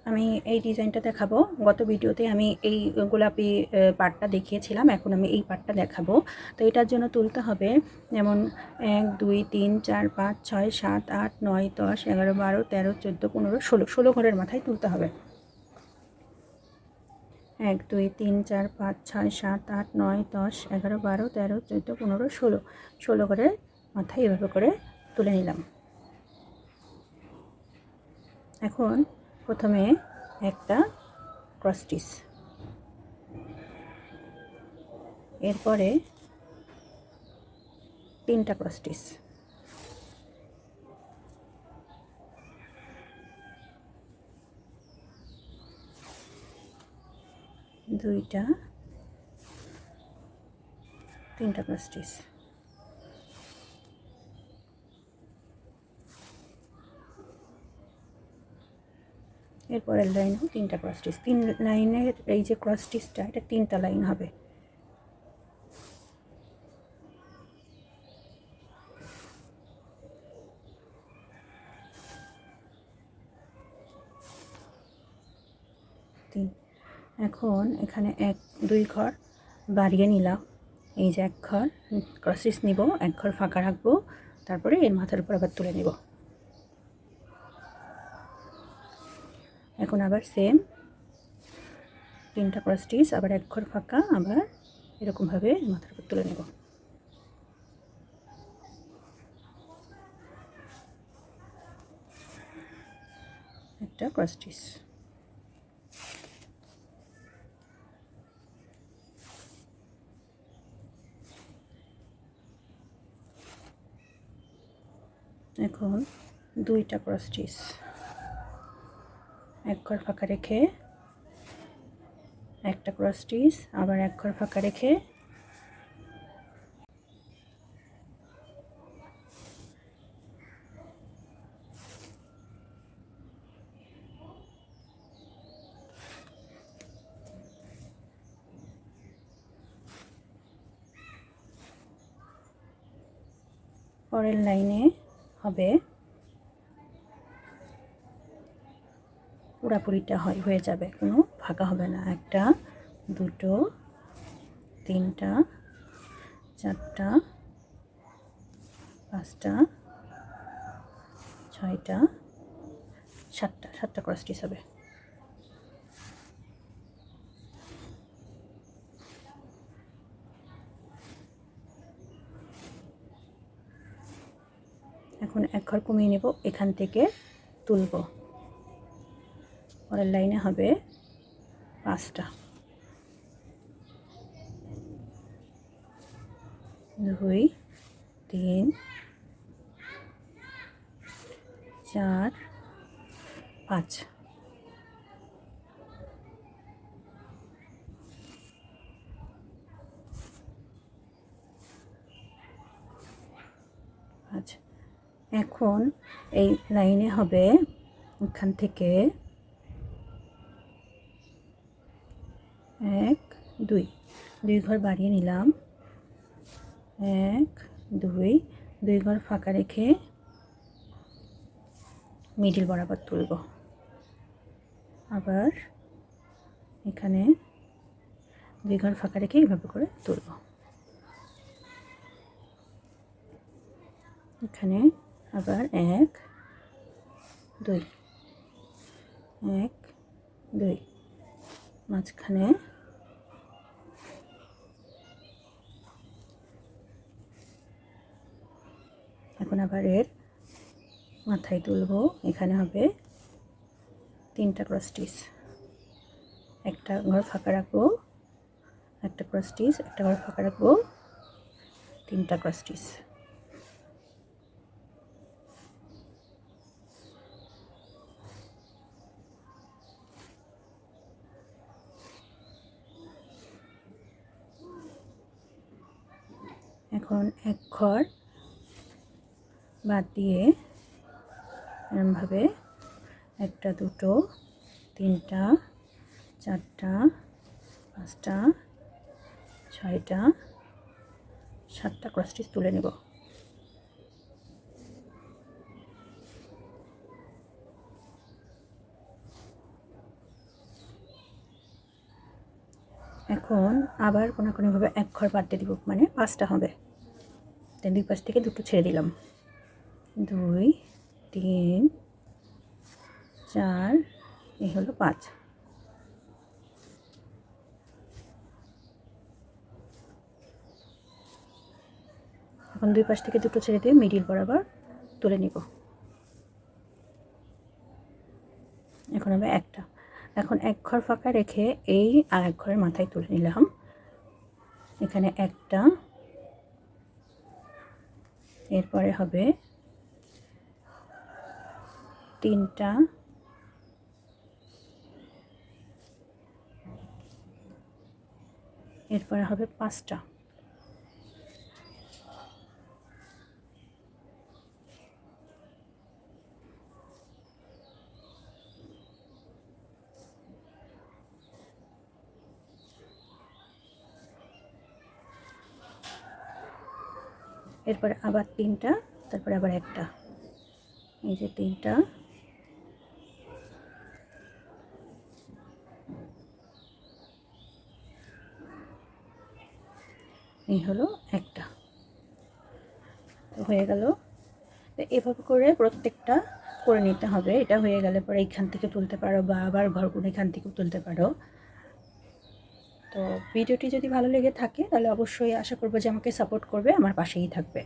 আমি এই ডিজাইনটা দেখাবো। গত ভিডিওতে আমি এই গোলাপি পাটটা দেখিয়েছিলাম, এখন আমি এই পাটটা দেখাবো। তো এটার জন্য তুলতে হবে যেমন 1 2 3 4 5 6 7 8 9 10 11 12 13 14 15 16 16 ঘরের মাথায় তুলতে হবে। 1 2 3 4 5 6 7 8 9 10 11 12 13 14 15 16 16 ঘরের মাথায় এভাবে করে তুলে নিলাম। এখন প্রথমে একটা ক্রস স্টিচ, এরপরে 3টা ক্রস স্টিচ, দুইটা 3টা ক্রস স্টিচ, এরপরের লাইনেও 3টা ক্রস স্টিচ। 3 লাইনের এই যে ক্রস স্টিচটা, এটা 3টা লাইন হবে। এখন এখানে 1 2 ঘর বাড়িয়ে নিলাম। এই যে 1 ঘর ক্রস স্টিচ নিব, 1 ঘর ফাঁকা রাখবো, তারপরে এর মাথার উপর আবার তুলে নিব। এখন আবার সেম 3টা ক্রস স্টিচ, আবার 1 ঘর ফাঁকা, আবার এরকমভাবে মাথার উপর তুলে নেব। একটা ক্রস স্টিচ, এখন 2টা ক্রস স্টিচ, 1 ঘর ফাঁকা রেখে একটা ক্রস স্টিচ, আবার 1 ঘর ফাঁকা রেখে পরের লাইনে হবে পুরাপুরিটা হয়ে যাবে, কোনো ফাঁকা হবে না। 1টা 2টো 3টা 4টা 5টা 6টা 7টা ক্রস স্টিচ হবে। এখন 1 ঘর কমিয়ে নেব, এখান থেকে তুলব। পরের লাইনে হবে 5টা, 2 3 4 5। আচ্ছা, এখন এই লাইনে হবে এখান থেকে 1 2 2 ঘর বাড়িয়ে নিলাম, 1 2 2 ঘর ফাঁকা রেখে মিডিল বরাবর তুলব। আবার এখানে 2 ঘর ফাঁকা রেখে এইভাবে করে তুলব। এখানে আবার 1 2 1 2 মাঝখানে এখন আবার এর মাথায় তুলব। এখানে হবে 3টা ক্রস স্টিচ, একটা ঘর ফাঁকা রাখবো, একটা ক্রস স্টিচ, একটা ঘর ফাঁকা রাখবো, 3টা ক্রস স্টিচ। এখন 1 ঘর বাদ দিয়ে এরমভাবে 1টা 2টো 3টা 4টা 5টা 6টা 7টা ক্রস স্টিচ তুলে নেব। এখন আবার কোনাকুনিভাবে এক ঘর পাততে দিব, মানে 5টা হবে। তাই 2 পাশ থেকে দুটো ছেড়ে দিলাম, 2 3 4, এই হলো 5। এখন 2 পাশ থেকে দুটো ছেড়ে দিয়ে মিডিল বরাবর তুলে নিব। এখন হবে একটা। এখন এক ঘর ফাঁকা রেখে এই আর এক ঘরের মাথায় তুলে নিলাম। এখানে একটা, এরপরে হবে 3টা, এরপরে হবে 5টা, এরপরে আবার 3টা, তারপরে আবার একটা, এই যে 3টা, এই হলো একটা। তো হয়ে গেল। তো এভাবে করে প্রত্যেকটা করে নিতে হবে। এটা হয়ে গেলে পরে এইখান থেকে তুলতে পারো বা আবার ঘরগুলো এখান থেকেও তুলতে পারো। তো ভিডিওটি যদি ভালো লেগে থাকে তাহলে অবশ্যই আশা করবো যে আমাকে সাপোর্ট করবে, আমার পাশেই থাকবে।